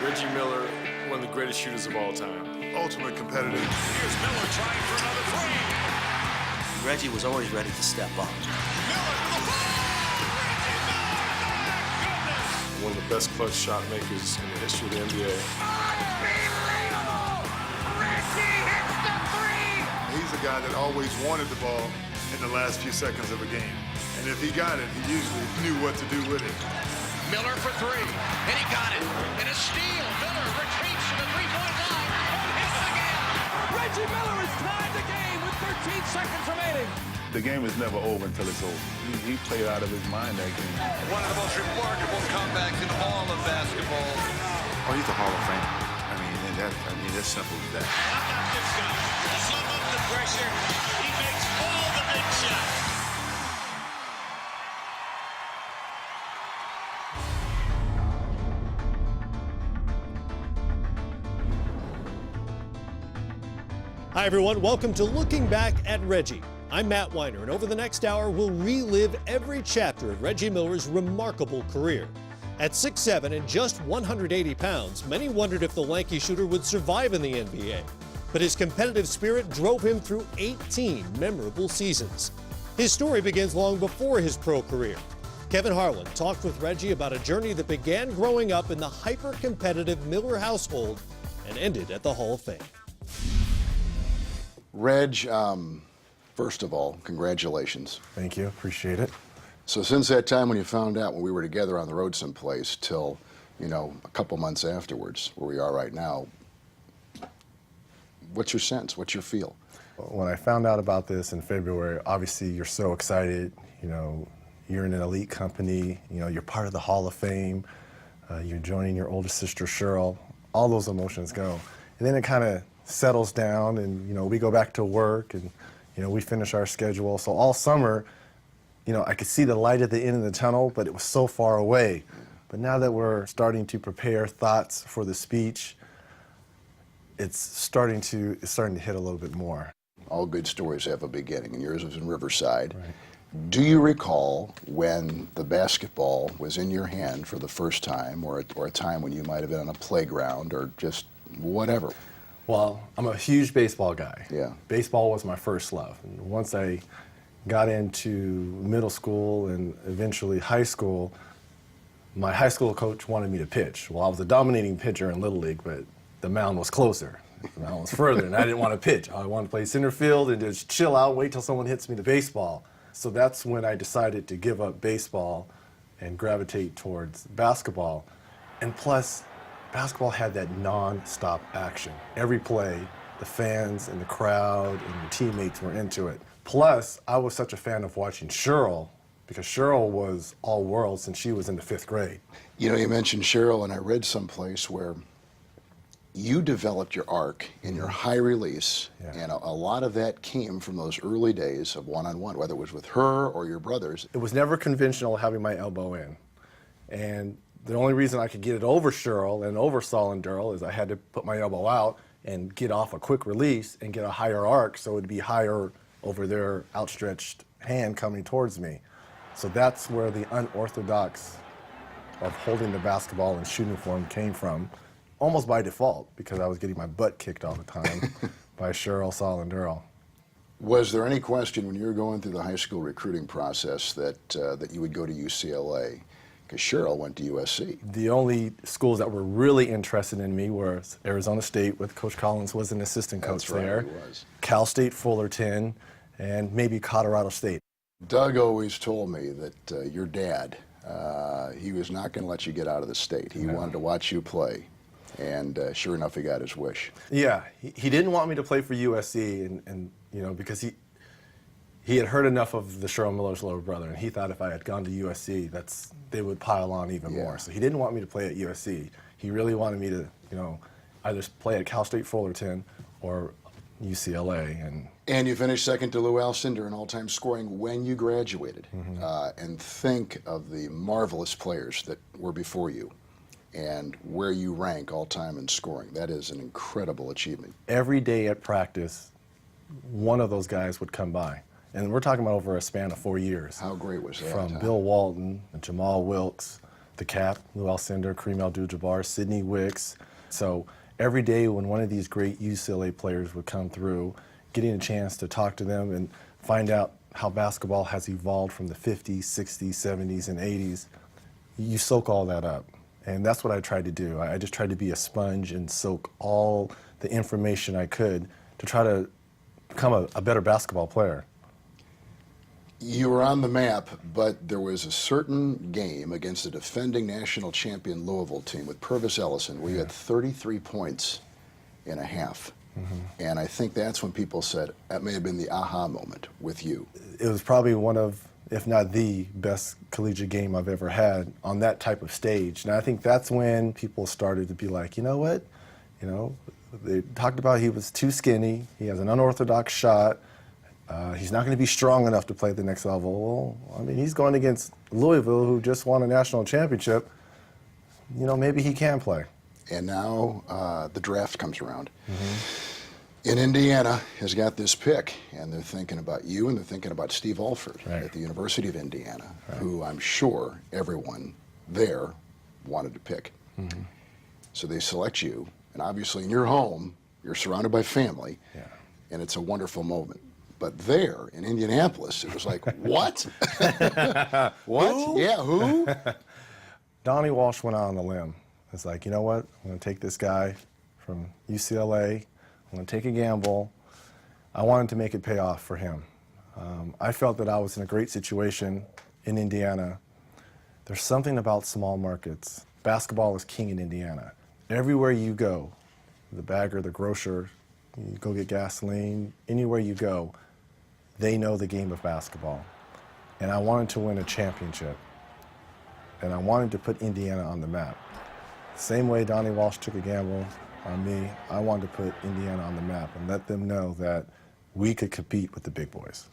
Reggie Miller, one of the greatest shooters of all time. Ultimate competitive. Here's Miller trying for another three. Reggie was always ready to step up. Miller for the ball! Reggie Miller! My goodness! One of the best clutch shot makers in the history of the NBA. Unbelievable! Reggie hits the three! He's a guy that always wanted the ball in the last few seconds of a game. And if he got it, he usually knew what to do with it. Miller for three, and he got it. And a steal. Miller retreats to the three-point line and hits again. Reggie Miller has tied the game with 13 seconds remaining. The game is never over until it's over. He played out of his mind that game. One of the most remarkable comebacks in all of basketball. Oh, he's a Hall of Famer. That's simple as that. How about this guy? Slum up the pressure. He makes all the big shots. Hi, everyone. Welcome to Looking Back at Reggie. I'm Matt Weiner, and over the next hour, we'll relive every chapter of Reggie Miller's remarkable career. At 6'7" and just 180 pounds, many wondered if the lanky shooter would survive in the NBA. But his competitive spirit drove him through 18 memorable seasons. His story begins long before his pro career. Kevin Harlan talked with Reggie about a journey that began growing up in the hyper-competitive Miller household and ended at the Hall of Fame. Reg, first of all, congratulations. Thank you, appreciate it. So since that time when you found out when we were together on the road someplace till, a couple months afterwards, where we are right now, what's your sense? What's your feel? When I found out about this in February, obviously you're so excited. You're in an elite company. You're part of the Hall of Fame. You're joining your older sister, Cheryl. All those emotions go. And then it kind of settles down and, we go back to work and, we finish our schedule. So all summer, I could see the light at the end of the tunnel, but it was so far away. But now that we're starting to prepare thoughts for the speech, it's starting to hit a little bit more. All good stories have a beginning, and yours was in Riverside. Right. Do you recall when the basketball was in your hand for the first time, or a time when you might have been on a playground or just whatever? Well, I'm a huge baseball guy. Yeah. Baseball was my first love. And once I got into middle school and eventually high school, my high school coach wanted me to pitch. Well, I was a dominating pitcher in Little League, but the mound was closer. The mound was further, and I didn't want to pitch. I wanted to play center field and just chill out, wait till someone hits me the baseball. So that's when I decided to give up baseball and gravitate towards basketball. And plus, basketball had that non-stop action. Every play, the fans and the crowd and the teammates were into it. Plus, I was such a fan of watching Cheryl, because Cheryl was all-world since she was in the 5th grade. You mentioned Cheryl, and I read someplace where you developed your arc in your high release, and a lot of that came from those early days of one-on-one, whether it was with her or your brothers. It was never conventional having my elbow in. And the only reason I could get it over Cheryl and over Saul and Durrell is I had to put my elbow out and get off a quick release and get a higher arc, so it'd be higher over their outstretched hand coming towards me. So that's where the unorthodox of holding the basketball and shooting form came from, almost by default, because I was getting my butt kicked all the time by Cheryl, Saul, and Durrell. Was there any question when you were going through the high school recruiting process that you would go to UCLA? Because Cheryl went to USC. The only schools that were really interested in me were Arizona State, with Coach Collins was an assistant coach there. That's right, he was. Cal State Fullerton, and maybe Colorado State. Doug always told me that your dad, he was not going to let you get out of the state. He wanted to watch you play. And sure enough, he got his wish. Yeah, he didn't want me to play for USC, and because he had heard enough of the Cheryl Miller's little brother, and he thought if I had gone to USC, they would pile on even more. So he didn't want me to play at USC. He really wanted me to, either play at Cal State Fullerton or UCLA. And you finished second to Lou Alcindor in all-time scoring when you graduated. And think of the marvelous players that were before you and where you rank all-time in scoring. That is an incredible achievement. Every day at practice, one of those guys would come by. And we're talking about over a span of 4 years. How great was that? From Bill Walton, Jamal Wilkes, the Cap, Lou Alcindor, Kareem Abdul-Jabbar, Sidney Wicks. So every day when one of these great UCLA players would come through, getting a chance to talk to them and find out how basketball has evolved from the 50s, 60s, 70s, and 80s, you soak all that up. And that's what I tried to do. I just tried to be a sponge and soak all the information I could to try to become a better basketball player. You were on the map, but there was a certain game against the defending national champion Louisville team with Purvis Ellison where you had 33 points in a half. And I think that's when people said that may have been the aha moment with you. It was probably one of, if not the best collegiate game I've ever had on that type of stage. And I think that's when people started to be like, you know what? You know, they talked about he was too skinny, he has an unorthodox shot, he's not going to be strong enough to play at the next level. Well, I mean, he's going against Louisville, who just won a national championship. You know, maybe he can play. And now the draft comes around. And Indiana has got this pick, and they're thinking about you, and they're thinking about Steve Alford at the University of Indiana, who I'm sure everyone there wanted to pick. So they select you, and obviously in your home, you're surrounded by family, and it's a wonderful moment. But there in Indianapolis, it was like, what? What? Who? Yeah, who? Donnie Walsh went out on a limb. It's like, you know what? I'm going to take this guy from UCLA. I'm going to take a gamble. I wanted to make it pay off for him. I felt that I was in a great situation in Indiana. There's something about small markets. Basketball is king in Indiana. Everywhere you go, the bagger, the grocer, you go get gasoline, anywhere you go, they know the game of basketball. And I wanted to win a championship. And I wanted to put Indiana on the map. Same way Donnie Walsh took a gamble on me, I wanted to put Indiana on the map and let them know that we could compete with the big boys.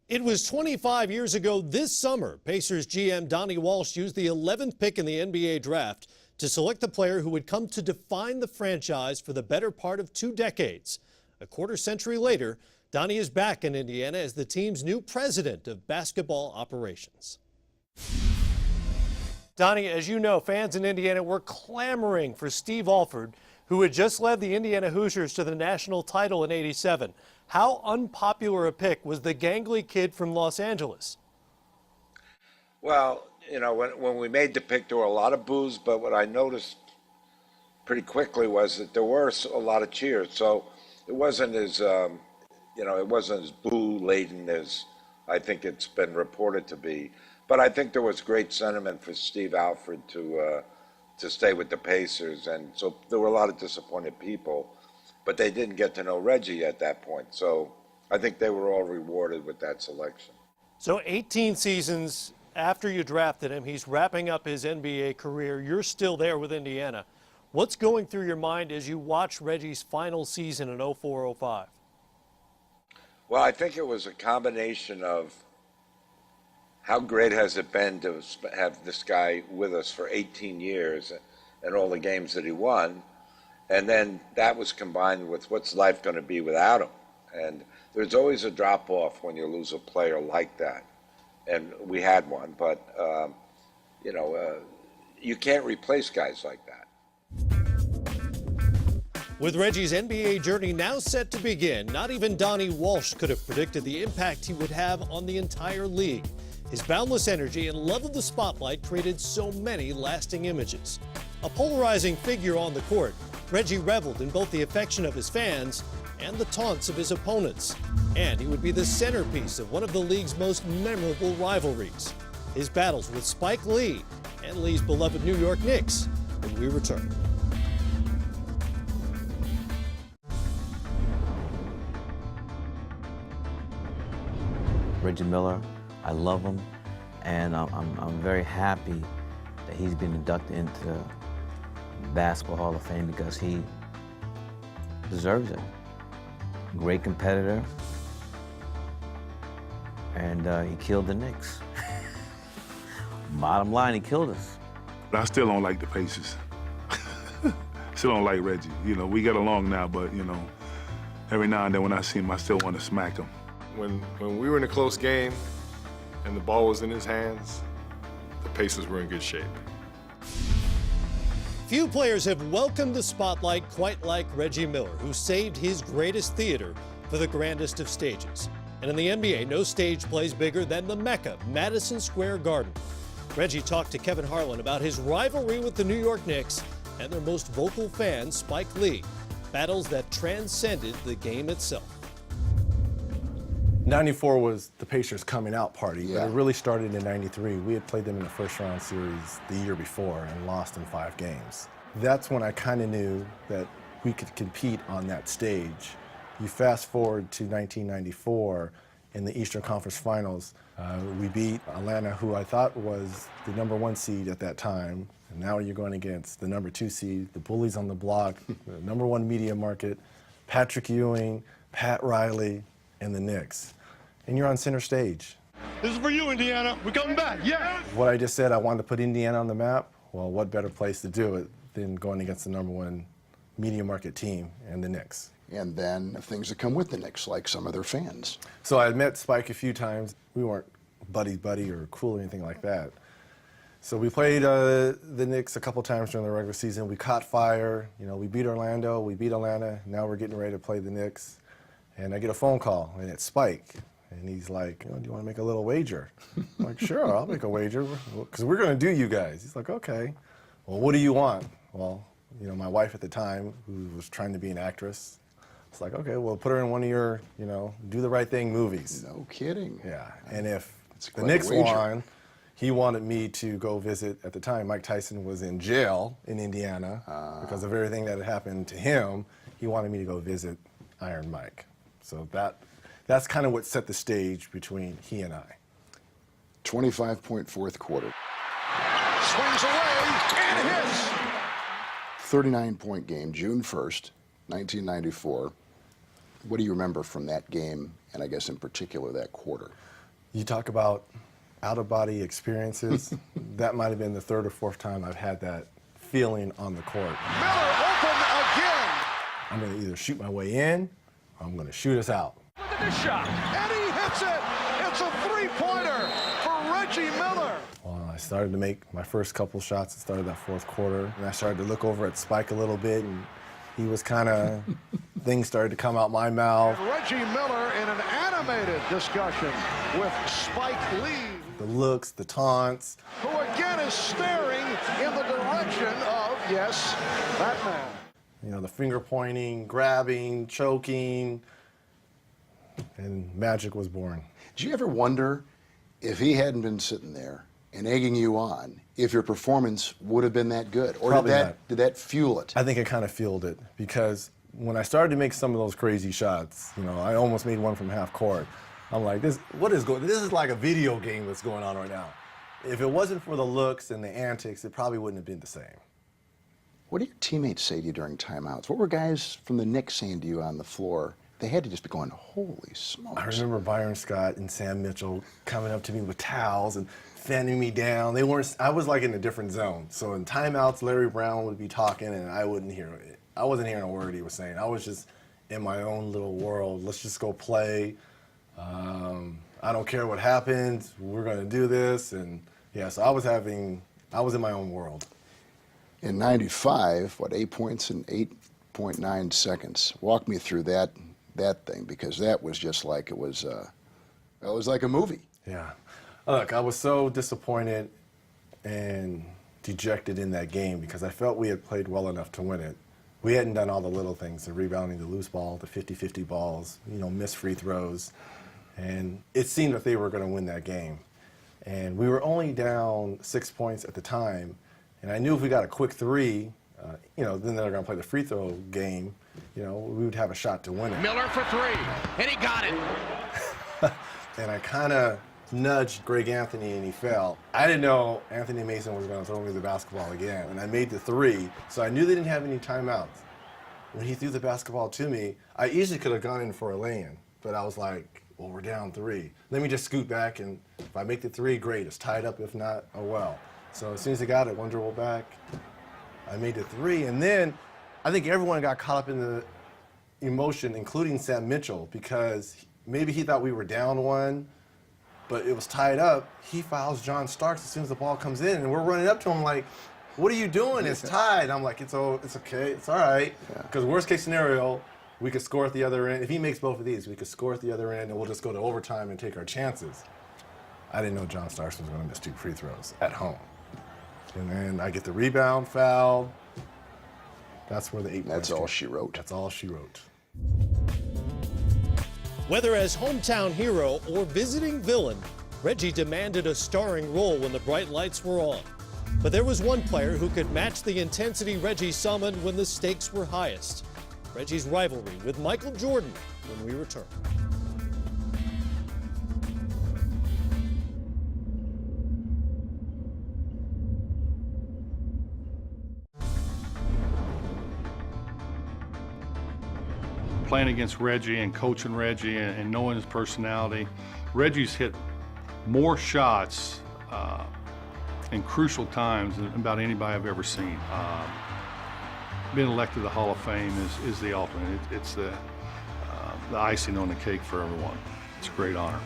It was 25 years ago this summer, Pacers GM Donnie Walsh used the 11th pick in the NBA draft to select the player who would come to define the franchise for the better part of 2 decades. A quarter century later, Donnie is back in Indiana as the team's new president of basketball operations. Donnie, as you know, fans in Indiana were clamoring for Steve Alford, who had just led the Indiana Hoosiers to the national title in '87. How unpopular a pick was the gangly kid from Los Angeles? Well, you know, when we made the pick, there were a lot of boos, but what I noticed pretty quickly was that there were a lot of cheers. So it wasn't as, it wasn't as boo-laden as I think it's been reported to be. But I think there was great sentiment for Steve Alford to stay with the Pacers, and so there were a lot of disappointed people, but they didn't get to know Reggie at that point. So I think they were all rewarded with that selection. So 18 seasons after you drafted him, he's wrapping up his NBA career. You're still there with Indiana. What's going through your mind as you watch Reggie's final season in 04-05? Well, I think it was a combination of how great has it been to have this guy with us for 18 years and all the games that he won? And then that was combined with what's life going to be without him? And there's always a drop-off when you lose a player like that. And we had one, but, you can't replace guys like that. With Reggie's NBA journey now set to begin, not even Donnie Walsh could have predicted the impact he would have on the entire league. His boundless energy and love of the spotlight created so many lasting images. A polarizing figure on the court, Reggie reveled in both the affection of his fans and the taunts of his opponents. And he would be the centerpiece of one of the league's most memorable rivalries, his battles with Spike Lee and Lee's beloved New York Knicks, when we return. Reggie Miller, I love him, and I'm very happy that he's been inducted into Basketball Hall of Fame because he deserves it. Great competitor, and he killed the Knicks. Bottom line, he killed us. But I still don't like the Pacers. Still don't like Reggie. You know, we get along now, but, every now and then when I see him, I still want to smack him. When we were in a close game and the ball was in his hands, the Pacers were in good shape. Few players have welcomed the spotlight quite like Reggie Miller, who saved his greatest theater for the grandest of stages. And in the NBA, no stage plays bigger than the Mecca, Madison Square Garden. Reggie talked to Kevin Harlan about his rivalry with the New York Knicks and their most vocal fan, Spike Lee. Battles that transcended the game itself. 94 was the Pacers coming out party, Yeah. but it really started in 93. We had played them in the first round series the year before and lost in 5 games. That's when I kind of knew that we could compete on that stage. You fast forward to 1994 in the Eastern Conference Finals. We beat Atlanta, who I thought was the #1 seed at that time. And now you're going against the #2 seed, the bullies on the block, the #1 media market, Patrick Ewing, Pat Riley, and the Knicks. And you're on center stage. This is for you, Indiana. We're coming back. Yeah. What I just said, I wanted to put Indiana on the map. Well, what better place to do it than going against the #1 media market team and the Knicks? And then things that come with the Knicks, like some of their fans. So I met Spike a few times. We weren't buddy or cool or anything like that. So we played the Knicks a couple times during the regular season. We caught fire. You know, we beat Orlando, we beat Atlanta. Now we're getting ready to play the Knicks. And I get a phone call, and it's Spike. And he's like, do you want to make a little wager? I'm like, sure, I'll make a wager, because we're going to do you guys. He's like, okay. Well, what do you want? Well, you know, my wife at the time, who was trying to be an actress, it's like, okay, well, put her in one of your, you know, Do the Right Thing movies. No kidding. Yeah, and if It's the quite a Knicks wager. won, he wanted me to go visit, at the time, Mike Tyson was in jail in Indiana because of everything that had happened to him. He wanted me to go visit Iron Mike. So that's kind of what set the stage between he and I. 25-point fourth quarter. Swings away and hits. 39-point game, June 1st, 1994. What do you remember from that game, and I guess in particular that quarter? You talk about out-of-body experiences. That might have been the 3rd or 4th time I've had that feeling on the court. Miller open again. I'm going to either shoot my way in, or I'm going to shoot us out. Look at this shot. And he hits it. It's a three-pointer for Reggie Miller. Well, I started to make my first couple shots at the start of that 4th quarter, and I started to look over at Spike a little bit, and he was kind of, things started to come out my mouth. And Reggie Miller in an animated discussion with Spike Lee, The looks, the taunts. who again is staring in the direction of, yes, that man. You know, the finger pointing, grabbing, choking, and magic was born. Did you ever wonder if he hadn't been sitting there and egging you on, if your performance would have been that good? Or Probably not. did that fuel it? I think it kind of fueled it because when I started to make some of those crazy shots, you know, I almost made one from half court. I'm like, this is like a video game that's going on right now. If it wasn't for the looks and the antics, it probably wouldn't have been the same. What do your teammates say to you during timeouts? What were guys from the Knicks saying to you on the floor? They had to just be going, holy smokes. I remember Byron Scott and Sam Mitchell coming up to me with towels and fanning me down. I was like in a different zone. So in timeouts, Larry Brown would be talking and I wouldn't hear it. I wasn't hearing a word he was saying. I was just in my own little world. Let's just go play. I don't care what happens. We're going to do this. And yeah, so I was in my own world. In 95, 8 points in 8.9 seconds. Walk me through that thing, because that was just like it was like a movie. Yeah. Look, I was so disappointed and dejected in that game because I felt we had played well enough to win it. We hadn't done all the little things, the rebounding, the loose ball, the 50-50 balls, you know, missed free throws. And it seemed that they were going to win that game. And we were only down 6 points at the time. And I knew if we got a quick three, you know, then they're going to play the free throw game, you know, we would have a shot to win it. Miller for three, and he got it. And I kind of nudged Greg Anthony, and he fell. I didn't know Anthony Mason was going to throw me the basketball again, and I made the three, so I knew they didn't have any timeouts. When he threw the basketball to me, I easily could have gone in for a lay-in, but I was like, well, we're down 3. Let me just scoot back, and if I make the 3, great. It's tied up. If not, oh well. So as soon as I got it, one dribble back, I made the 3, and then I think everyone got caught up in the emotion, including Sam Mitchell, because maybe he thought we were down 1, but it was tied up. He fouls John Starks as soon as the ball comes in, and we're running up to him like, what are you doing? It's tied. I'm like, it's okay, it's all right. Because worst case scenario, we could score at the other end. If he makes both of these, we could score at the other end, and we'll just go to overtime and take our chances. I didn't know John Starks was going to miss 2 free throws at home. And then I get the rebound foul. That's where the 8 points That's all she wrote. That's all she wrote. Whether as hometown hero or visiting villain, Reggie demanded a starring role when the bright lights were on. But there was one player who could match the intensity Reggie summoned when the stakes were highest. Reggie's rivalry with Michael Jordan when we return. Playing against Reggie and coaching Reggie and knowing his personality, Reggie's hit more shots in crucial times than about anybody I've ever seen. Being elected to the Hall of Fame is the ultimate. It's the icing on the cake for everyone. It's a great honor.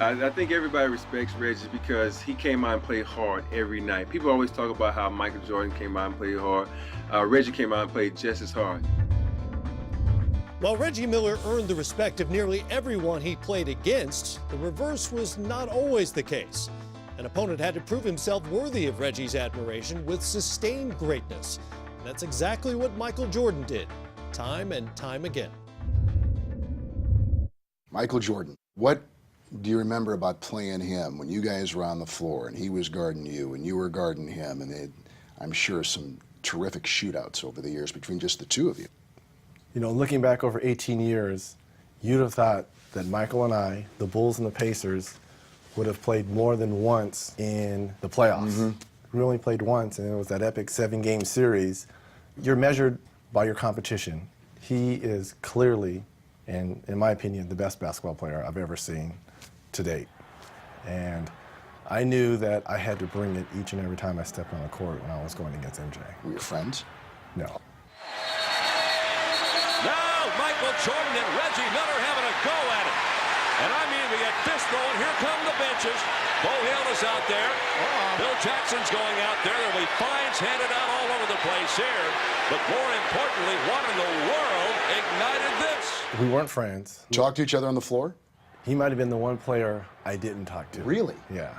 I think everybody respects Reggie because he came out and played hard every night. People always talk about how Michael Jordan came out and played hard. Reggie came out and played just as hard. While Reggie Miller earned the respect of nearly everyone he played against, the reverse was not always the case. An opponent had to prove himself worthy of Reggie's admiration with sustained greatness. And that's exactly what Michael Jordan did, time and time again. Michael Jordan, what do you remember about playing him when you guys were on the floor and he was guarding you and you were guarding him, and they had, I'm sure, some terrific shootouts over the years between just the two of you? You know, looking back over 18 years, you'd have thought that Michael and I, the Bulls and the Pacers, would have played more than once in the playoffs. We only played once, and it was that epic 7-game series. You're measured by your competition. He is clearly, and in my opinion, the best basketball player I've ever seen to date. And I knew that I had to bring it each and every time I stepped on the court when I was going against MJ. Were you friends? No. Now Michael Jordan and Reggie Miller having a go at it. And I mean, we got fist rolling. Here come the benches. Bo Hill is out there. Bill Jackson's going out there. There'll be fines handed out all over the place here. But more importantly, what in the world ignited this? We weren't friends. Talk to each other on the floor? He might have been the one player I didn't talk to. Really? Yeah.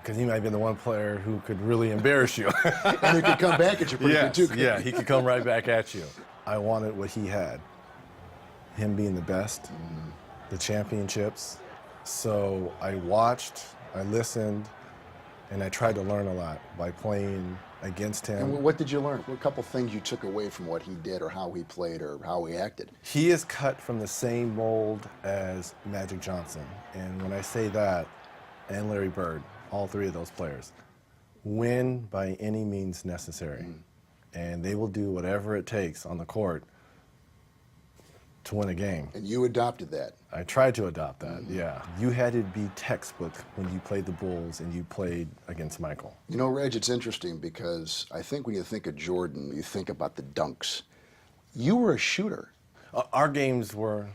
Because he might have been the one player who could really embarrass you. And he could come back at you pretty good too. Yeah, he could come right back at you. I wanted what he had. Him being the best, the championships. So I watched, I listened, and I tried to learn a lot by playing against him. And what did you learn? What couple things you took away from what he did or how he played or how he acted? He is cut from the same mold as Magic Johnson. And when I say that, and Larry Bird, all three of those players, win by any means necessary. And they will do whatever it takes on the court to win a game. And you adopted that. I tried to adopt that, yeah. You had to be textbook when you played the Bulls and you played against Michael. You know, Reg, it's interesting because I think when you think of Jordan, you think about the dunks. You were a shooter. Our games were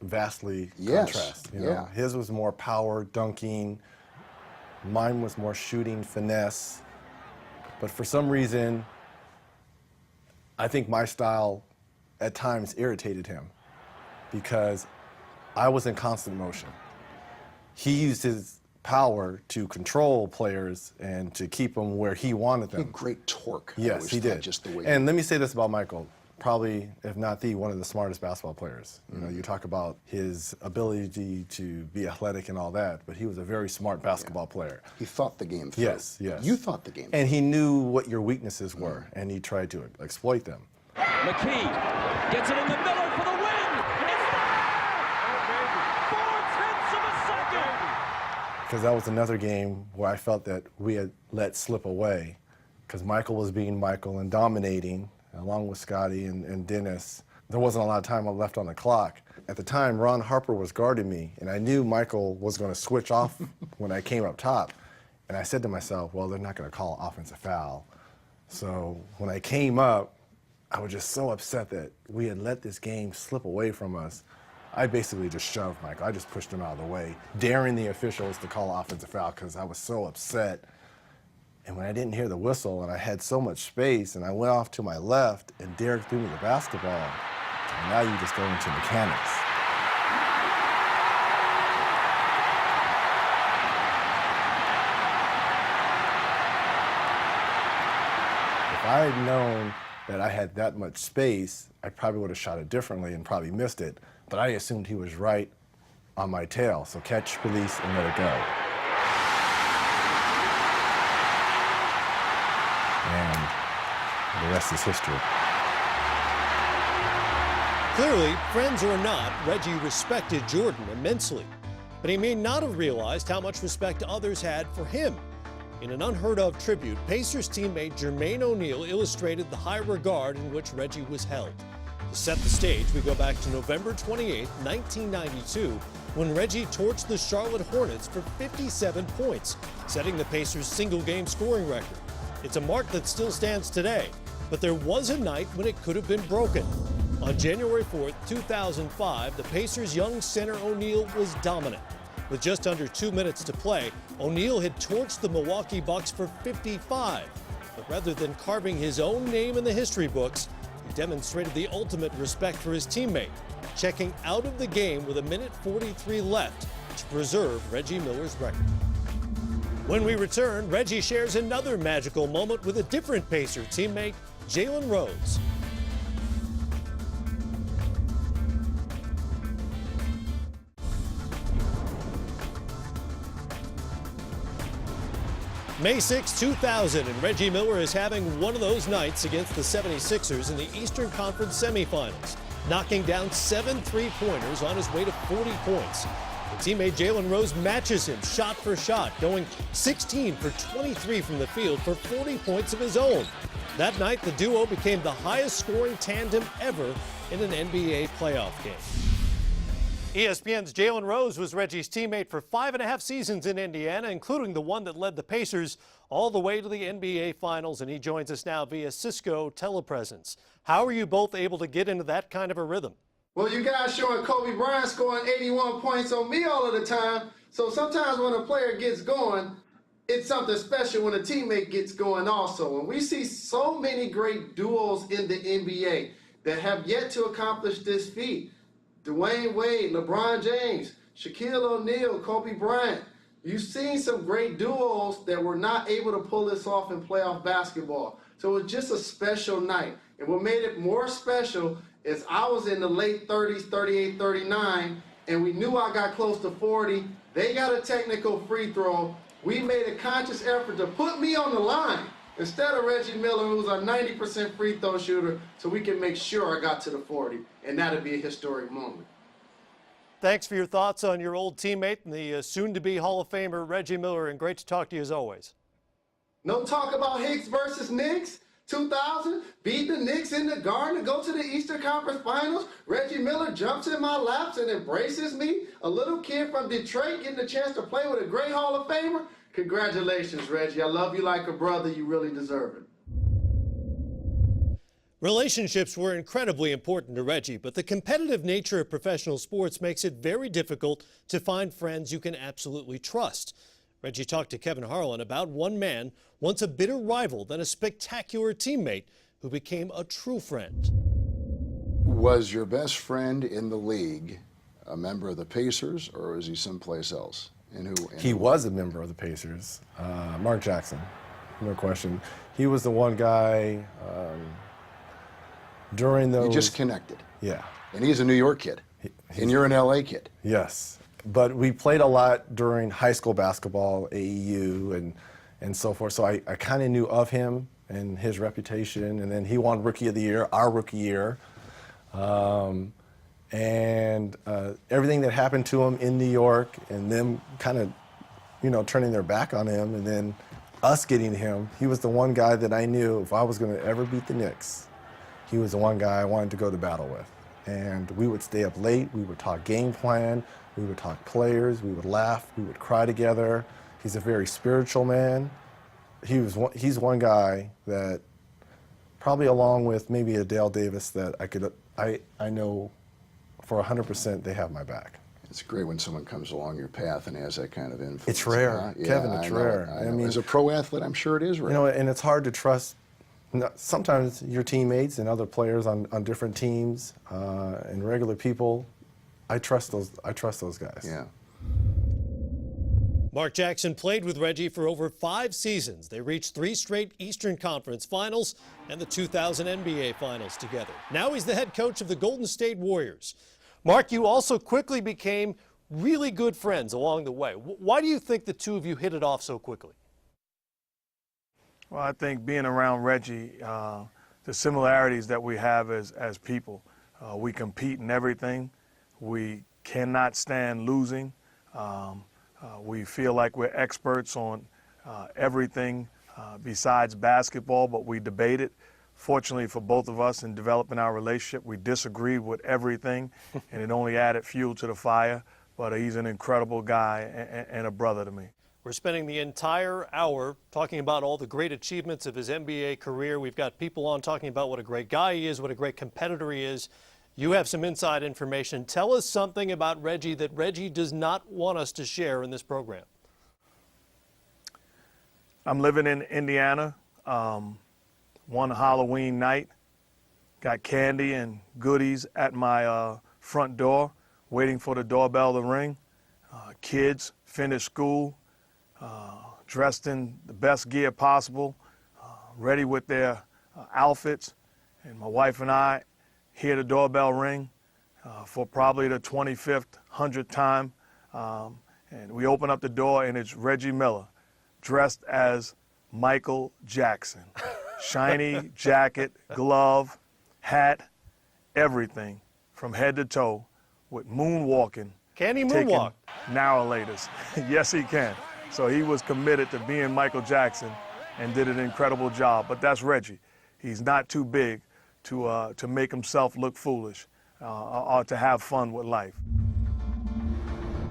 vastly contrast. You know? His was more power, dunking. Mine was more shooting, finesse. But for some reason, I think my style at times irritated him because I was in constant motion. He used his power to control players and to keep them where he wanted them. He had great torque. Yes, he did. Just the way and let me say this about Michael. Probably, if not the, one of the smartest basketball players. You know, you talk about his ability to be athletic and all that, but he was a very smart basketball player. He thought the game through. Yes, yes. You thought the game through. And he knew what your weaknesses were, and he tried to exploit them. McKee gets it in the middle for the win. It's there! 4/10 of a second. Because that was another game where I felt that we had let slip away because Michael was being Michael and dominating, along with Scotty and Dennis. There wasn't a lot of time left on the clock. At the time, Ron Harper was guarding me, and I knew Michael was going to switch off when I came up top. And I said to myself, well, they're not going to call offensive foul. So when I came up, I was just so upset that we had let this game slip away from us I basically just shoved Michael. I just pushed him out of the way, daring the officials to call offensive foul because I was so upset. And when I didn't hear the whistle and I had so much space and I went off to my left and Derek threw me the basketball, and now you just go into mechanics. If I had known that I had that much space, I probably would have shot it differently and probably missed it. But I assumed he was right on my tail, so catch, release, and let it go. And the rest is history. Clearly, friends or not, Reggie respected Jordan immensely. But he may not have realized how much respect others had for him. In an unheard-of tribute, Pacers teammate Jermaine O'Neal illustrated the high regard in which Reggie was held. To set the stage, we go back to November 28, 1992, when Reggie torched the Charlotte Hornets for 57 points, setting the Pacers' single-game scoring record. It's a mark that still stands today, but there was a night when it could have been broken. On January 4th, 2005, the Pacers' young center O'Neal was dominant. With just under 2 minutes to play, O'Neal had torched the Milwaukee Bucks for 55. But rather than carving his own name in the history books, he demonstrated the ultimate respect for his teammate, checking out of the game with 1:43 left to preserve Reggie Miller's record. When we return, Reggie shares another magical moment with a different Pacer teammate, Jalen Rose. May 6, 2000, and Reggie Miller is having one of those nights against the 76ers in the Eastern Conference semifinals, knocking down 7 three-pointers on his way to 40 points. The teammate Jalen Rose matches him shot for shot, going 16 for 23 from the field for 40 points of his own. That night, the duo became the highest-scoring tandem ever in an NBA playoff game. ESPN's Jalen Rose was Reggie's teammate for 5.5 seasons in Indiana, including the one that led the Pacers all the way to the NBA Finals, and he joins us now via Cisco telepresence. How are you both able to get into that kind of a rhythm? Well, you guys showing Kobe Bryant scoring 81 points on me all of the time, so sometimes when a player gets going, it's something special when a teammate gets going also. And we see so many great duos in the NBA that have yet to accomplish this feat. Dwayne Wade, LeBron James, Shaquille O'Neal, Kobe Bryant. You've seen some great duos that were not able to pull this off in playoff basketball. So it was just a special night. And what made it more special is I was in the late 30s, 38, 39, and we knew I got close to 40. They got a technical free throw. We made a conscious effort to put me on the line instead of Reggie Miller, who's a 90% free throw shooter, so we can make sure I got to the 40, and that'll be a historic moment. Thanks for your thoughts on your old teammate and the soon-to-be Hall of Famer Reggie Miller, and great to talk to you as always. No talk about Hicks versus Knicks. 2000, beat the Knicks in the Garden to go to the Eastern Conference Finals. Reggie Miller jumps in my laps and embraces me. A little kid from Detroit getting a chance to play with a great Hall of Famer. Congratulations, Reggie. I love you like a brother. You really deserve it. Relationships were incredibly important to Reggie, but the competitive nature of professional sports makes it very difficult to find friends you can absolutely trust. Reggie talked to Kevin Harlan about one man, once a bitter rival, then a spectacular teammate who became a true friend. Was your best friend in the league a member of the Pacers, or was he someplace else? He was a member of the Pacers. Mark Jackson, no question. He was the one guy during those... You just connected. Yeah. And he's a New York kid, and you're an LA kid. Yes. But we played a lot during high school basketball, AEU, and so forth. So I kind of knew of him and his reputation. And then he won Rookie of the Year, our rookie year. And everything that happened to him in New York and them kind of, turning their back on him and then us getting him, he was the one guy that I knew if I was going to ever beat the Knicks, he was the one guy I wanted to go to battle with. And we would stay up late, we would talk game plan, we would talk players, we would laugh, we would cry together. He's a very spiritual man. He's one guy that probably along with maybe a Dale Davis that I know for 100%, they have my back. It's great when someone comes along your path and has that kind of influence. It's rare, Yeah, Kevin. It's rare. I mean, as a pro athlete, I'm sure it is rare. You know, and it's hard to trust. Sometimes your teammates and other players on different teams and regular people. I trust those guys. Yeah. Mark Jackson played with Reggie for over 5 seasons. They reached 3 straight Eastern Conference Finals and the 2000 NBA Finals together. Now he's the head coach of the Golden State Warriors. Mark, you also quickly became really good friends along the way. Why do you think the two of you hit it off so quickly? Well, I think being around Reggie, the similarities that we have as people. We compete in everything. We cannot stand losing. We feel like we're experts on everything besides basketball, but we debate it. Fortunately for both of us in developing our relationship, we disagreed with everything, and it only added fuel to the fire. But he's an incredible guy and a brother to me. We're spending the entire hour talking about all the great achievements of his NBA career. We've got people on talking about what a great guy he is, what a great competitor he is. You have some inside information. Tell us something about Reggie that Reggie does not want us to share in this program. I'm living in Indiana. One Halloween night, got candy and goodies at my front door, waiting for the doorbell to ring. Kids finished school, dressed in the best gear possible, ready with their outfits, and my wife and I hear the doorbell ring for probably the 25th, 100th time, and we open up the door and it's Reggie Miller, dressed as Michael Jackson. Shiny jacket, glove, hat, everything from head to toe with moonwalking. Can he moonwalk? Narrow-laters. Yes, he can. So he was committed to being Michael Jackson and did an incredible job. But that's Reggie. He's not too big to make himself look foolish or to have fun with life.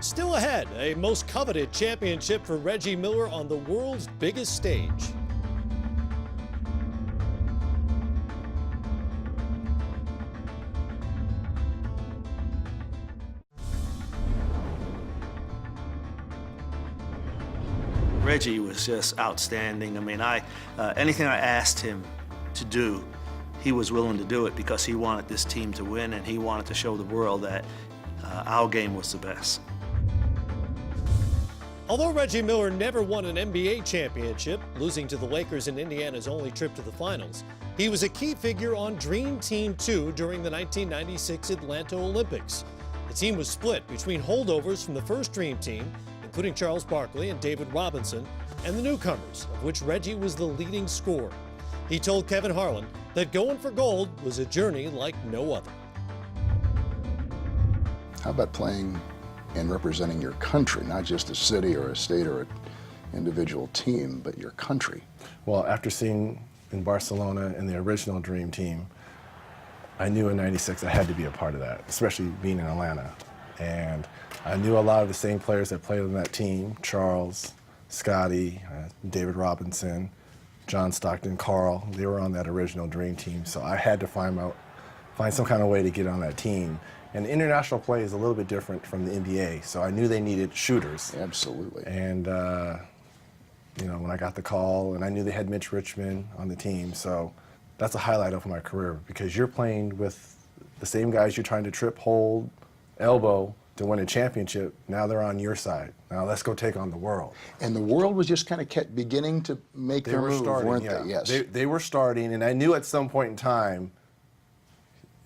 Still ahead, a most coveted championship for Reggie Miller on the world's biggest stage. Reggie was just outstanding. I mean, anything I asked him to do, he was willing to do it because he wanted this team to win and he wanted to show the world that our game was the best. Although Reggie Miller never won an NBA championship, losing to the Lakers in Indiana's only trip to the finals, he was a key figure on Dream Team 2 during the 1996 Atlanta Olympics. The team was split between holdovers from the first Dream Team, including Charles Barkley and David Robinson, and the newcomers, of which Reggie was the leading scorer. He told Kevin Harlan that going for gold was a journey like no other. How about playing and representing your country, not just a city or a state or an individual team, but your country? Well, after seeing in Barcelona in the original Dream Team, I knew in '96 I had to be a part of that, especially being in Atlanta. And I knew a lot of the same players that played on that team: Charles, Scotty, David Robinson, John Stockton, Carl. They were on that original Dream Team, so I had to find some kind of way to get on that team. And international play is a little bit different from the NBA, so I knew they needed shooters. Absolutely. And you know, when I got the call, and I knew they had Mitch Richmond on the team, so that's a highlight of my career because you're playing with the same guys you're trying to trip, hold, elbow to win a championship. Now they're on your side. Now let's go take on the world. And the world was just kind of kept beginning to make their move, weren't they? Yes. They were starting, and I knew at some point in time,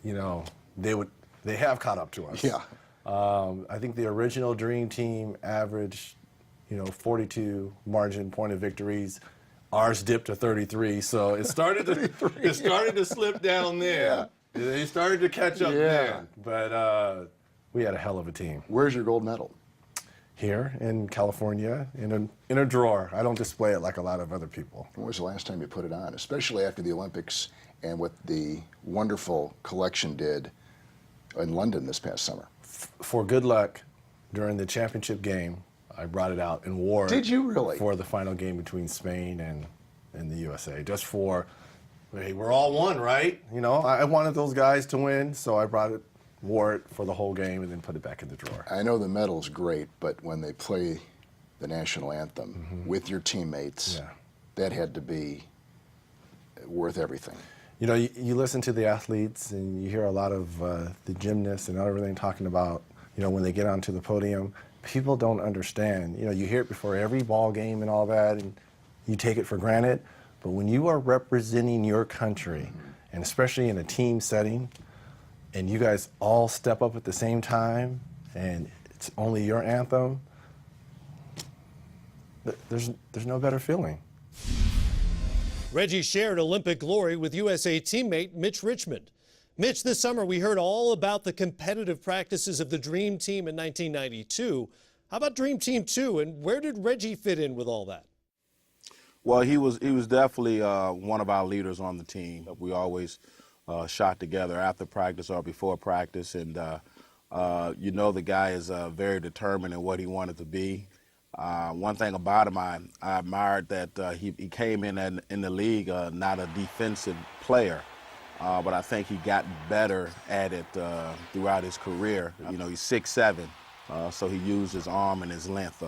you know, they have caught up to us. Yeah. I think the original Dream Team averaged, 42 margin point of victories. Ours dipped to 33, so it started to slip down there. Yeah. They started to catch up there, but we had a hell of a team. Where's your gold medal? Here in California, in a drawer. I don't display it like a lot of other people. When was the last time you put it on, especially after the Olympics and what the wonderful collection did in London this past summer? For good luck, during the championship game, I brought it out and wore it. Did you really? For the final game between Spain and the USA. Just for, hey, we're all one, right? I wanted those guys to win, so I brought it wore it for the whole game, and then put it back in the drawer. I know the medal's great, but when they play the national anthem with your teammates, that had to be worth everything. You know, you listen to the athletes and you hear a lot of the gymnasts and everything talking about, you know, when they get onto the podium, people don't understand. You know, you hear it before every ball game and all that, and you take it for granted. But when you are representing your country, and especially in a team setting, and you guys all step up at the same time, and it's only your anthem, there's no better feeling. Reggie shared Olympic glory with USA teammate Mitch Richmond. Mitch, this summer we heard all about the competitive practices of the Dream Team in 1992. How about Dream Team 2, and where did Reggie fit in with all that? Well, he was definitely one of our leaders on the team. We always shot together after practice or before practice, and you know the guy is very determined in what he wanted to be. One thing about him, I admired that he came in the league not a defensive player, but I think he got better at it throughout his career. You know, he's 6'7", so he used his arm and his length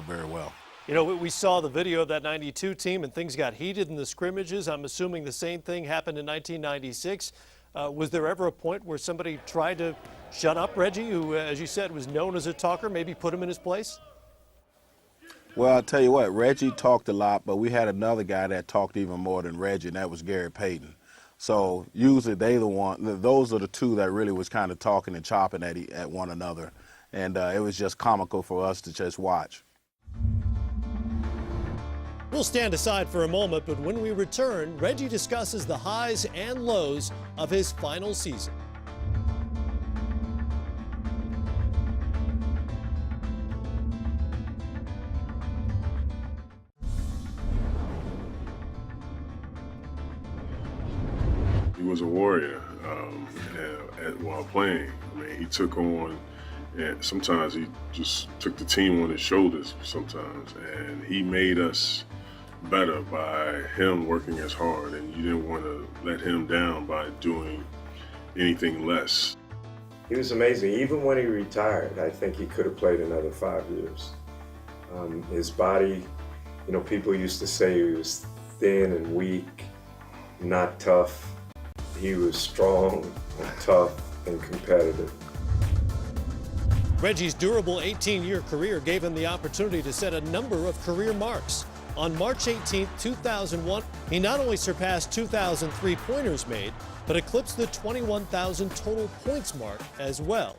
very well. You know, we saw the video of that 92 team and things got heated in the scrimmages. I'm assuming the same thing happened in 1996. Was there ever a point where somebody tried to shut up Reggie, who, as you said, was known as a talker, maybe put him in his place? Well, I'll tell you what, Reggie talked a lot, but we had another guy that talked even more than Reggie, and that was Gary Payton. So usually those are the two that really was kind of talking and chopping at one another. And it was just comical for us to just watch. We'll stand aside for a moment, but when we return, Reggie discusses the highs and lows of his final season. He was a warrior while playing. I mean, he took on, and sometimes he just took the team on his shoulders sometimes, and he made us better by him working as hard, and you didn't want to let him down by doing anything less. He was amazing. Even when he retired, I think he could have played another 5 years. His body, you know, people used to say he was thin and weak, not tough. He was strong and tough and competitive. Reggie's durable 18-year career gave him the opportunity to set a number of career marks. On March 18, 2001, he not only surpassed 2,000 three-pointers made, but eclipsed the 21,000 total points mark as well.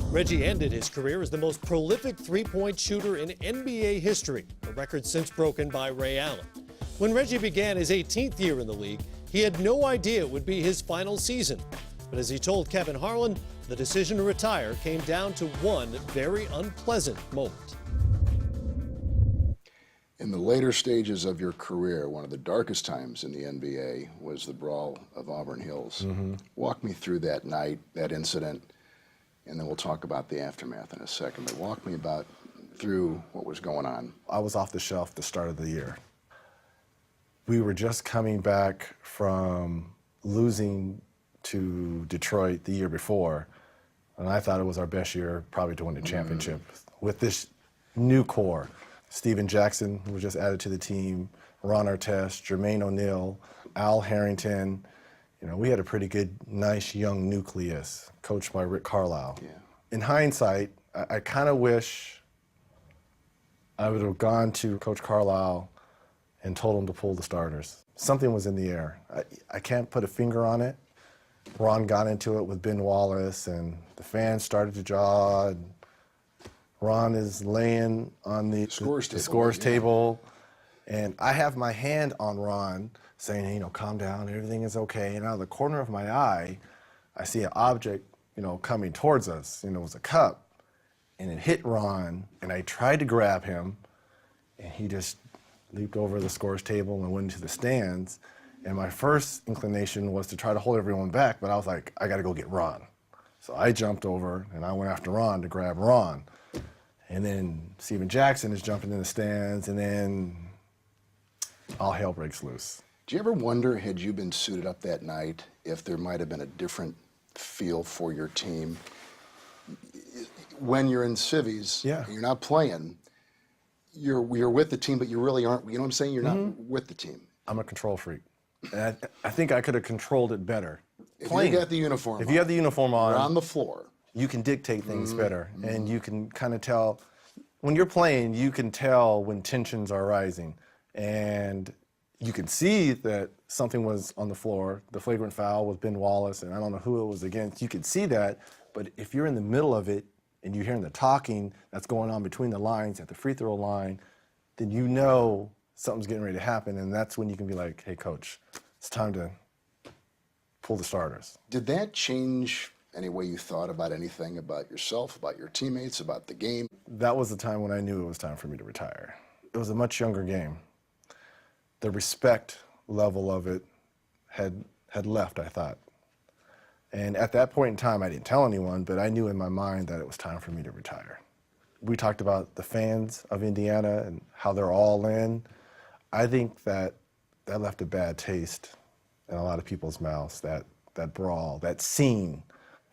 Reggie ended his career as the most prolific three-point shooter in NBA history, a record since broken by Ray Allen. When Reggie began his 18th year in the league, he had no idea it would be his final season. But as he told Kevin Harlan, the decision to retire came down to one very unpleasant moment. In the later stages of your career, one of the darkest times in the NBA was the brawl of Auburn Hills. Walk me through that night, that incident, and then we'll talk about the aftermath in a second. But walk me through what was going on. I was off the shelf the start of the year. We were just coming back from losing to Detroit the year before, and I thought it was our best year probably to win the championship with this new core. Steven Jackson, who was just added to the team, Ron Artest, Jermaine O'Neal, Al Harrington. You know, we had a pretty good, nice young nucleus coached by Rick Carlisle. Yeah. In hindsight, I kind of wish I would have gone to Coach Carlisle and told him to pull the starters. Something was in the air. I can't put a finger on it. Ron got into it with Ben Wallace, and the fans started to jaw. And Ron is laying on the scores table, and I have my hand on Ron saying, you know, calm down, everything is okay. And out of the corner of my eye, I see an object, you know, coming towards us. You know, it was a cup, and it hit Ron, and I tried to grab him, and he just leaped over the scores table and went into the stands. And my first inclination was to try to hold everyone back, but I was like, I got to go get Ron. So I jumped over, and I went after Ron to grab Ron. And then Steven Jackson is jumping in the stands, and then all hell breaks loose. Do you ever wonder, had you been suited up that night, if there might have been a different feel for your team. When you're in civies, Yeah. and you're not playing, you're with the team, but you really aren't. You know what I'm saying? You're not with the team. I'm a control freak. And I think I could have controlled it better. If Playing. you got the uniform If on, you have the uniform on, you're on the floor. you can dictate things better, and you can kind of tell. When you're playing, you can tell when tensions are rising, and you can see that something was on the floor. The flagrant foul with Ben Wallace, and I don't know who it was against. You could see that, but if you're in the middle of it and you're hearing the talking that's going on between the lines at the free throw line, then you know something's getting ready to happen, and that's when you can be like, hey, coach, it's time to pull the starters. Did that change any way you thought about anything about yourself, about your teammates, about the game? That was the time when I knew it was time for me to retire. It was a much younger game. The respect level of it had left, I thought. And at that point in time, I didn't tell anyone, but I knew in my mind that it was time for me to retire. We talked about the fans of Indiana and how they're all in. I think that left a bad taste in a lot of people's mouths, that brawl, that scene.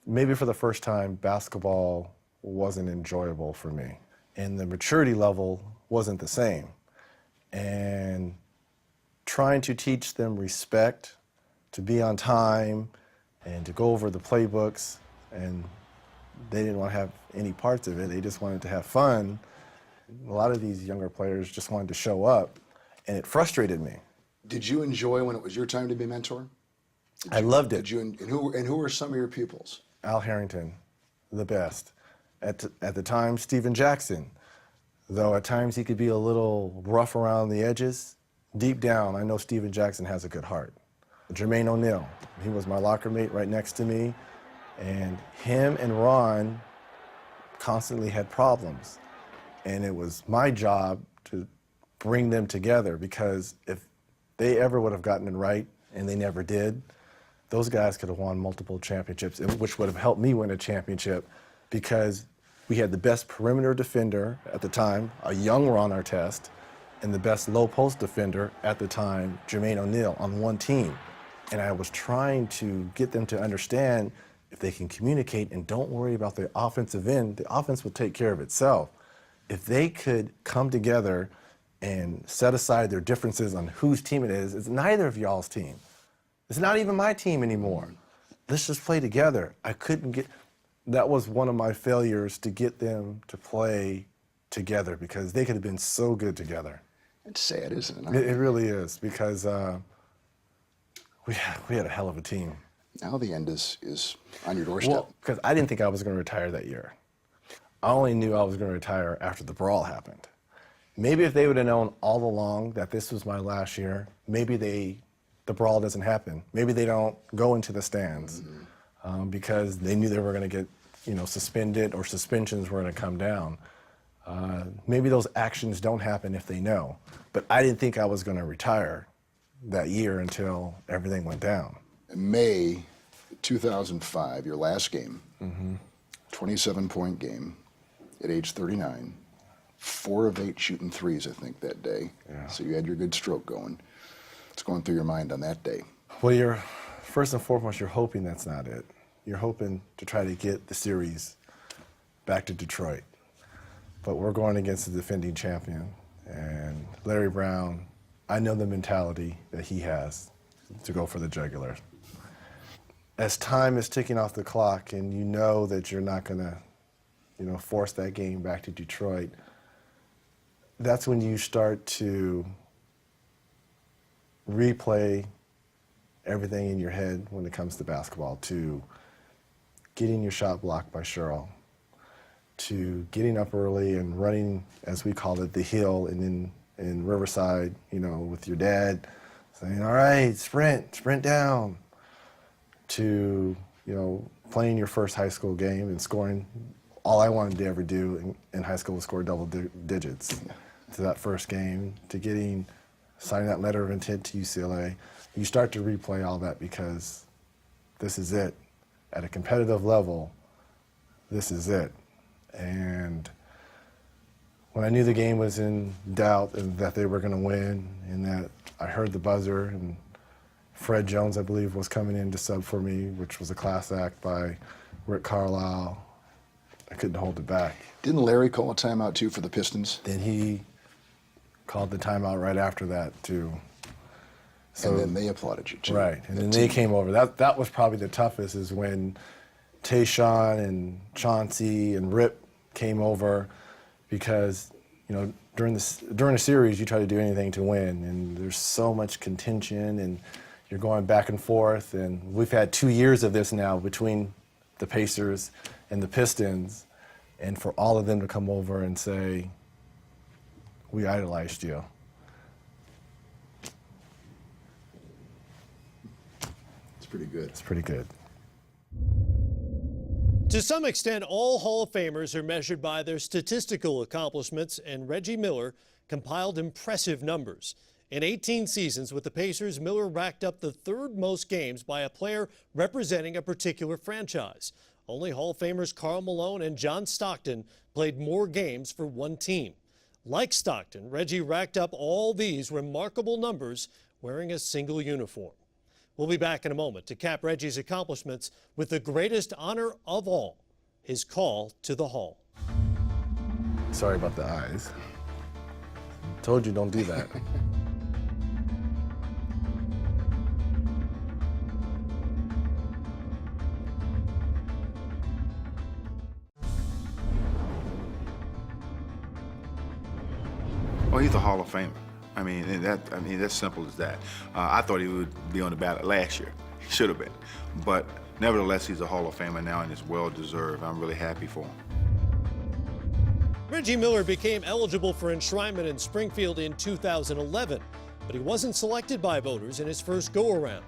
Maybe for the first time, basketball wasn't enjoyable for me. And the maturity level wasn't the same. And trying to teach them respect, to be on time, and to go over the playbooks, and they didn't want to have any parts of it. They just wanted to have fun. A lot of these younger players just wanted to show up, and it frustrated me. Did you enjoy when it was your time to be mentor? I loved it. Did you? And who were some of your pupils? Al Harrington, the best. At the time, Steven Jackson. Though at times he could be a little rough around the edges, deep down, I know Steven Jackson has a good heart. Jermaine O'Neal, he was my locker mate right next to me, and him and Ron constantly had problems. And it was my job to bring them together, because if they ever would have gotten it right, and they never did, those guys could have won multiple championships, which would have helped me win a championship, because we had the best perimeter defender at the time, a young Ron Artest, and the best low post defender at the time, Jermaine O'Neal, on one team. And I was trying to get them to understand, if they can communicate and don't worry about the offensive end, the offense will take care of itself. If they could come together and set aside their differences on whose team it is, it's neither of y'all's team. It's not even my team anymore. Let's just play together. That was one of my failures, to get them to play together, because they could have been so good together. It's sad, isn't it? It really is, because we had a hell of a team. Now the end is on your doorstep. Well, because I didn't think I was going to retire that year. I only knew I was going to retire after the brawl happened. Maybe if they would have known all along that this was my last year, maybe the brawl doesn't happen. Maybe they don't go into the stands, because they knew they were going to get, suspended, or suspensions were going to come down. Maybe those actions don't happen if they know. But I didn't think I was going to retire that year until everything went down. In May 2005, your last game, 27-point game at age 39, 4 of 8 shooting threes, I think, that day. Yeah. So you had your good stroke going. What's going through your mind on that day? Well, first and foremost, you're hoping that's not it. You're hoping to try to get the series back to Detroit. But we're going against the defending champion, and Larry Brown, I know the mentality that he has to go for the jugular. As time is ticking off the clock, and you know that you're not going to, force that game back to Detroit, that's when you start to replay everything in your head when it comes to basketball, to getting your shot blocked by Cheryl, to getting up early and running, as we call it, the hill in Riverside, with your dad, saying, all right, sprint down, to, playing your first high school game and scoring. All I wanted to ever do in high school was score double digits. To that first game, to signing that letter of intent to UCLA. You start to replay all that, because this is it. At a competitive level, this is it. And when I knew the game was in doubt and that they were going to win, and that I heard the buzzer and Fred Jones, I believe, was coming in to sub for me, which was a class act by Rick Carlisle. I couldn't hold it back. Didn't Larry call a timeout, too, for the Pistons? Then he called the timeout right after that, too. So, and then they applauded you, too. Right, and then they came over. That was probably the toughest, is when Tayshaun and Chauncey and Rip came over, because, you know, during a series, you try to do anything to win, and there's so much contention, and you're going back and forth, and we've had 2 years of this now between the Pacers and the Pistons, and for all of them to come over and say, we idolized you. It's pretty good. It's pretty good. To some extent, all Hall of Famers are measured by their statistical accomplishments, and Reggie Miller compiled impressive numbers. In 18 seasons with the Pacers, Miller racked up the third most games by a player representing a particular franchise. Only Hall of Famers Karl Malone and John Stockton played more games for one team. Like Stockton, Reggie racked up all these remarkable numbers wearing a single uniform. We'll be back in a moment to cap Reggie's accomplishments with the greatest honor of all, his call to the Hall. Sorry about the eyes. Told you don't do that. Oh, he's a Hall of Famer. I mean, that's simple as that. I thought he would be on the ballot last year. He should have been. But nevertheless, he's a Hall of Famer now, and it's well-deserved. I'm really happy for him. Reggie Miller became eligible for enshrinement in Springfield in 2011, but he wasn't selected by voters in his first go-around.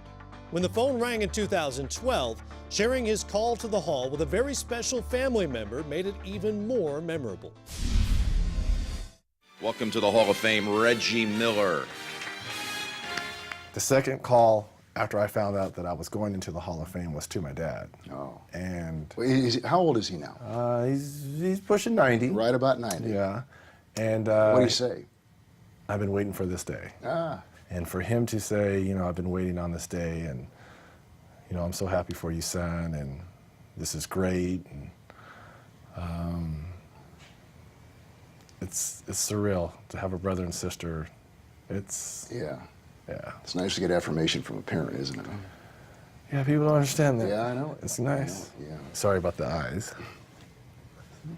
When the phone rang in 2012, sharing his call to the Hall with a very special family member made it even more memorable. Welcome to the Hall of Fame, Reggie Miller. The second call after I found out that I was going into the Hall of Fame was to my dad. Oh. And how old is he now? He's pushing 90. Right about 90. Yeah. And what do you say? I've been waiting for this day. Ah. And for him to say, you know, I've been waiting on this day, and, you know, I'm so happy for you, son, and this is great. And, it's surreal to have a brother and sister. It's yeah. It's nice to get affirmation from a parent, isn't it? Yeah, people don't understand that. Yeah, I know. It's nice. Yeah. Sorry about the eyes.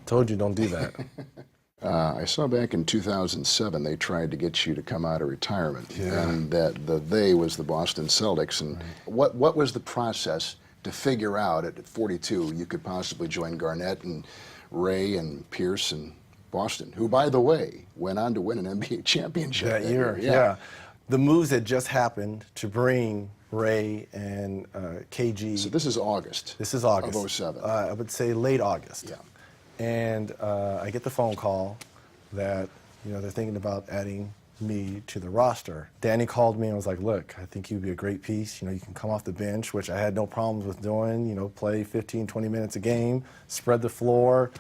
Told you don't do that. I saw back in 2007 they tried to get you to come out of retirement, Yeah. and that the they was the Boston Celtics. And what was the process to figure out at 42 you could possibly join Garnett and Ray and Pierce and Boston, who, by the way, went on to win an NBA championship that year? Yeah. The moves had just happened to bring Ray and KG. So this is August. This is August. Of 07. I would say late August. Yeah. And I get the phone call that, you know, they're thinking about adding me to the roster. Danny called me and was like, look, I think you'd be a great piece. You know, you can come off the bench, which I had no problems with doing, you know, play 15, 20 minutes a game, spread the floor.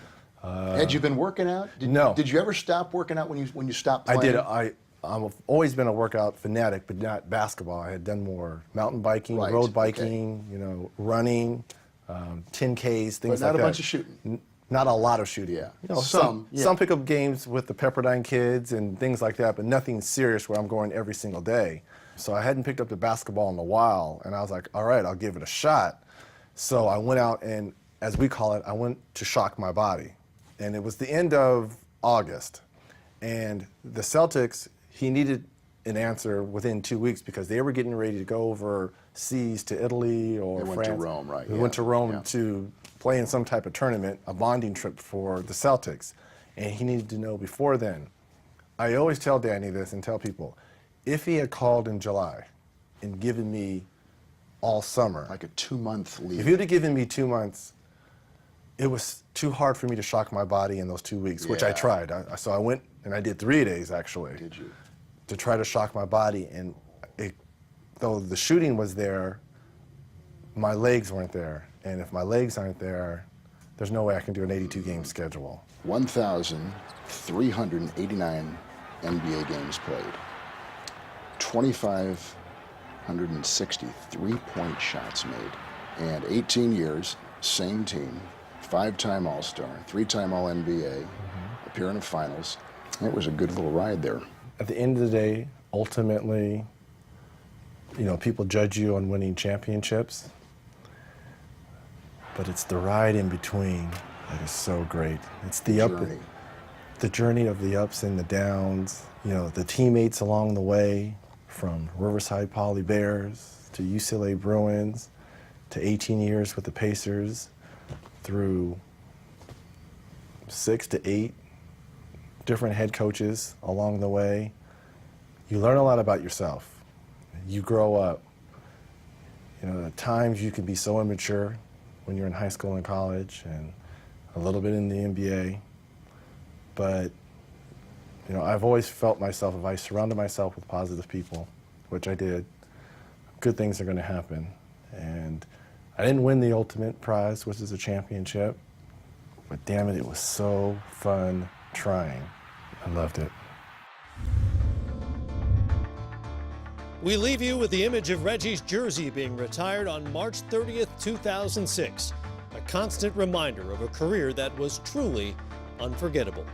Had you been working out? No. Did you ever stop working out when you stopped playing? I did. I've always been a workout fanatic, but not basketball. I had done more mountain biking, Right, road biking, you know, running, 10Ks, things like that. But not a bunch of shooting. Not a lot of shooting. Yeah. You know, some pickup games with the Pepperdine kids and things like that, but nothing serious where I'm going every single day. So I hadn't picked up the basketball in a while, and I was like, all right, I'll give it a shot. So I went out and, as we call it, I went to shock my body. And it was the end of August. And the Celtics, he needed an answer within 2 weeks because they were getting ready to go overseas to Italy or They France. went to Rome, right? They went to Rome to play in some type of tournament, a bonding trip for the Celtics. And he needed to know before then. I always tell Danny this and tell people, if he had called in July and given me all summer. Like a 2-month leave. If he would have given me 2 months, it was too hard for me to shock my body in those 2 weeks, which I tried. So I went and I did 3 days, actually. Did you? To try to shock my body. And though the shooting was there, my legs weren't there. And if my legs aren't there, there's no way I can do an 82-game schedule. 1,389 NBA games played. 25 163 shots made. And 18 years, same team, 5-time All-Star, 3-time All-NBA, appear in the finals. It was a good little ride there. At the end of the day, ultimately, you know, people judge you on winning championships, but it's the ride in between that is so great. It's the journey of the ups and the downs, you know, the teammates along the way, from Riverside Poly Bears to UCLA Bruins to 18 years with the Pacers, through 6 to 8 different head coaches along the way. You learn a lot about yourself. You grow up. You know, at times you can be so immature when you're in high school and college, and a little bit in the NBA. But, you know, I've always felt myself, if I surrounded myself with positive people, which I did, good things are going to happen. And I didn't win the ultimate prize, which is a championship, but damn it, it was so fun trying. I loved it. We leave you with the image of Reggie's jersey being retired on March 30th, 2006, a constant reminder of a career that was truly unforgettable.